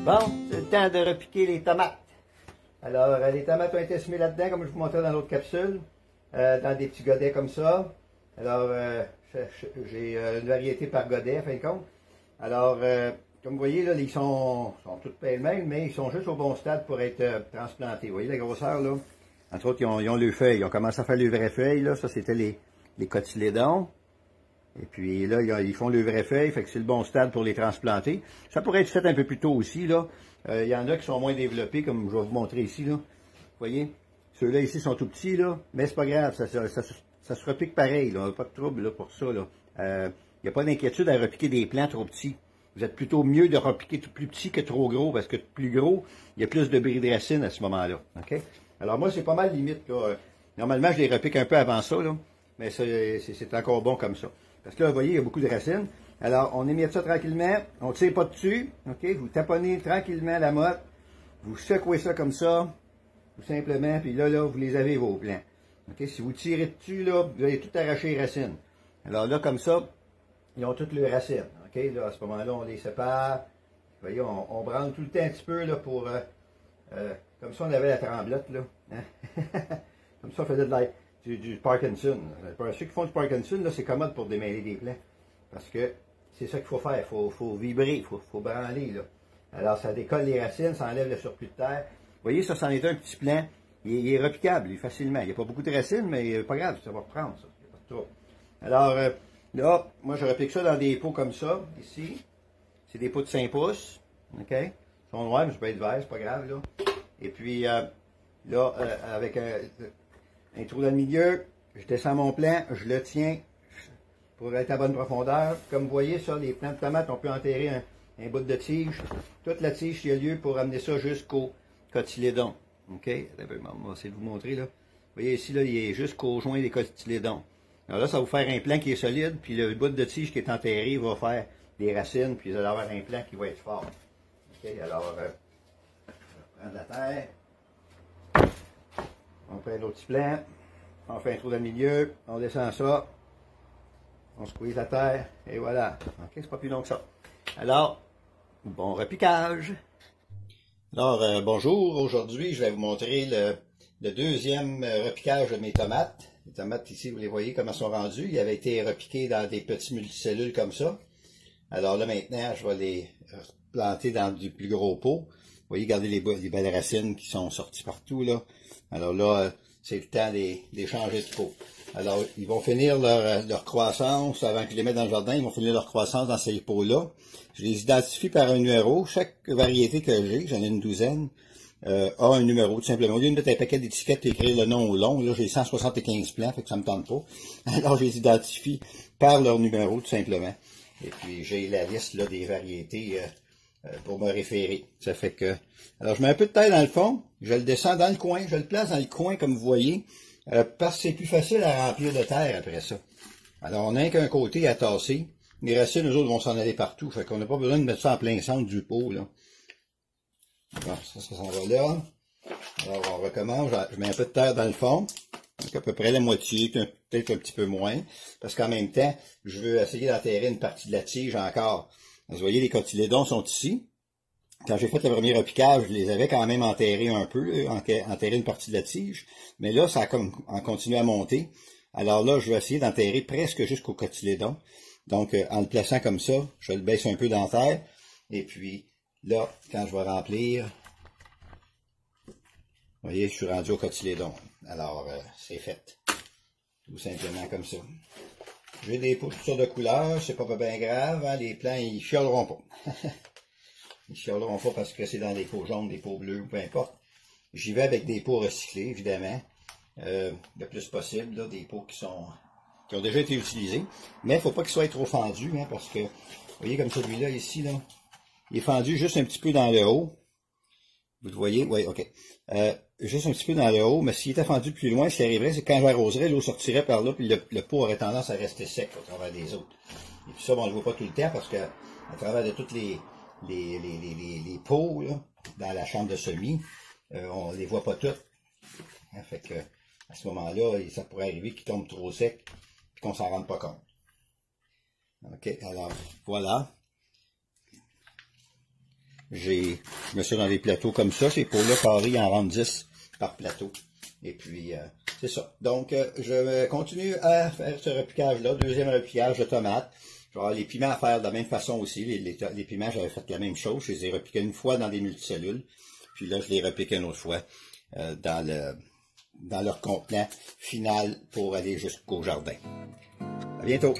Bon, c'est le temps de repiquer les tomates. Alors, les tomates ont été semées là-dedans, comme je vous montrais dans l'autre capsule, dans des petits godets comme ça. Alors, j'ai une variété par godet, en fin de compte. Alors, comme vous voyez, là, ils sont toutes pêle-mêle, mais ils sont juste au bon stade pour être transplantés. Vous voyez la grosseur, là? Entre autres, ils ont leurs feuilles. Ils ont commencé à faire leurs vraies feuilles, là. Ça, c'était les cotylédons. Et puis là, ils font leurs vraies feuilles, fait que c'est le bon stade pour les transplanter. Ça pourrait être fait un peu plus tôt aussi, là. Il y en a qui sont moins développés, comme je vais vous montrer ici, là. Vous voyez? Ceux-là ici sont tout petits, là. Mais c'est pas grave, ça se repique pareil, là. Pas de trouble, là, pour ça, là. Il n'y a pas d'inquiétude à repiquer des plants trop petits. Vous êtes plutôt mieux de repiquer tout plus petit que trop gros, parce que plus gros, il y a plus de bris de racines à ce moment-là. OK? Alors moi, c'est pas mal limite, là. Normalement, je les repique un peu avant ça, là. Mais c'est encore bon comme ça. Parce que là, vous voyez, il y a beaucoup de racines. Alors, on émiette ça tranquillement. On ne tire pas dessus. OK? Vous taponnez tranquillement la motte. Vous secouez ça comme ça. Tout simplement. Puis là, vous les avez, vos plants. OK? Si vous tirez dessus, là, vous allez tout arracher les racines. Alors là, comme ça, ils ont toutes les racines. OK? Là, à ce moment-là, on les sépare. Vous voyez, on branle tout le temps un petit peu, là, pour... comme ça, on avait la tremblote, là. Hein? Comme ça, on faisait du Parkinson. Ceux qui font du Parkinson, là, c'est commode pour démêler des plants. Parce que c'est ça qu'il faut faire. Il faut vibrer, il faut branler, là. Alors, ça décolle les racines, ça enlève le surplus de terre. Vous voyez, ça, c'en est un petit plant. Il est repiquable, facilement. Il n'y a pas beaucoup de racines, mais pas grave, ça va reprendre, ça. Il n'y a pas de trouble. Alors, là, moi, je repique ça dans des pots comme ça, ici. C'est des pots de 5 pouces. OK? Ils sont noirs, mais ça peut être vert, c'est pas grave, là. Et puis, là, avec un trou dans le milieu, je descends mon plant, je le tiens pour être à bonne profondeur. Comme vous voyez, ça, les plants de tomates, on peut enterrer un bout de tige. Toute la tige, il y a lieu pour amener ça jusqu'au cotylédon. OK? On va essayer de vous montrer, là. Vous voyez ici, là, il est jusqu'au joint des cotylédons. Alors là, ça va vous faire un plant qui est solide, puis le bout de tige qui est enterré va faire des racines, puis vous allez avoir un plant qui va être fort. OK? Alors, on prend de la terre. On prend un autre petit plant, on fait un trou dans le milieu, on descend ça, on squeeze la terre, et voilà. OK, c'est pas plus long que ça. Alors, bon repiquage. Alors, bonjour, aujourd'hui, je vais vous montrer le deuxième repiquage de mes tomates. Les tomates ici, vous les voyez comment elles sont rendues. Ils avaient été repiqués dans des petits multicellules comme ça. Alors là, maintenant, je vais les planter dans du plus gros pot. Vous voyez, regardez les belles racines qui sont sorties partout, là. Alors là, c'est le temps de changer de pot. Alors, ils vont finir leur croissance, avant que je les mette dans le jardin, ils vont finir leur croissance dans ces pots-là. Je les identifie par un numéro. Chaque variété que j'ai, j'en ai une douzaine, a un numéro, tout simplement. Au lieu de mettre un paquet d'étiquettes et écrire le nom au long, là, j'ai 175 plants, fait que ça me tente pas. Alors, je les identifie par leur numéro, tout simplement. Et puis, j'ai la liste, là, des variétés, pour me référer. Ça fait que... Alors, je mets un peu de terre dans le fond, je le descends dans le coin, je le place dans le coin, comme vous voyez, parce que c'est plus facile à remplir de terre après ça. Alors, on n'a qu'un côté à tasser. Les racines, eux autres, vont s'en aller partout. Fait qu'on n'a pas besoin de mettre ça en plein centre du pot, là. Bon, ça s'en va là. Alors, on recommence. Je mets un peu de terre dans le fond. Donc, à peu près la moitié, peut-être un petit peu moins. Parce qu'en même temps, je veux essayer d'enterrer une partie de la tige encore. Vous voyez, les cotylédons sont ici. Quand j'ai fait le premier repiquage, je les avais quand même enterrés un peu, enterré une partie de la tige. Mais là, ça a continué à monter. Alors là, je vais essayer d'enterrer presque jusqu'au cotylédon. Donc, en le plaçant comme ça, je le baisse un peu dans la terre. Et puis, là, quand je vais remplir, vous voyez, je suis rendu au cotylédon. Alors, c'est fait. Tout simplement comme ça. J'ai des pots de toutes sortes de couleurs, c'est pas bien grave, hein, les plants, ils chialeront pas. Ils chialeront pas parce que c'est dans des pots jaunes, des pots bleus, peu importe. J'y vais avec des pots recyclés, évidemment, le plus possible, là, des pots qui ont déjà été utilisés. Mais il ne faut pas qu'ils soient trop fendus, hein, parce que, vous voyez comme celui-là, ici, là, il est fendu juste un petit peu dans le haut. Vous le voyez? Oui, ok. Juste un petit peu dans le haut, mais s'il était fendu plus loin, ce qui arriverait, c'est que quand j'arroserais, l'eau sortirait par là, puis le pot aurait tendance à rester sec au travers des autres. Et puis ça, bon, on ne le voit pas tout le temps, parce que à travers de toutes les pots, là, dans la chambre de semis, on les voit pas toutes. Hein, fait que, à ce moment-là, ça pourrait arriver qu'ils tombent trop secs, puis qu'on s'en rende pas compte. Ok, alors, voilà. je mets ça dans des plateaux comme ça. Ces pots-là carrés, ils en rendent 10 par plateau. Et puis, c'est ça. Donc, je continue à faire ce repiquage-là. Deuxième repiquage de tomates. Je vais avoir les piments à faire de la même façon aussi. Les piments, j'avais fait la même chose. Je les ai repiqués une fois dans des multicellules. Puis là, je les repique une autre fois dans leur contenant final pour aller jusqu'au jardin. À bientôt!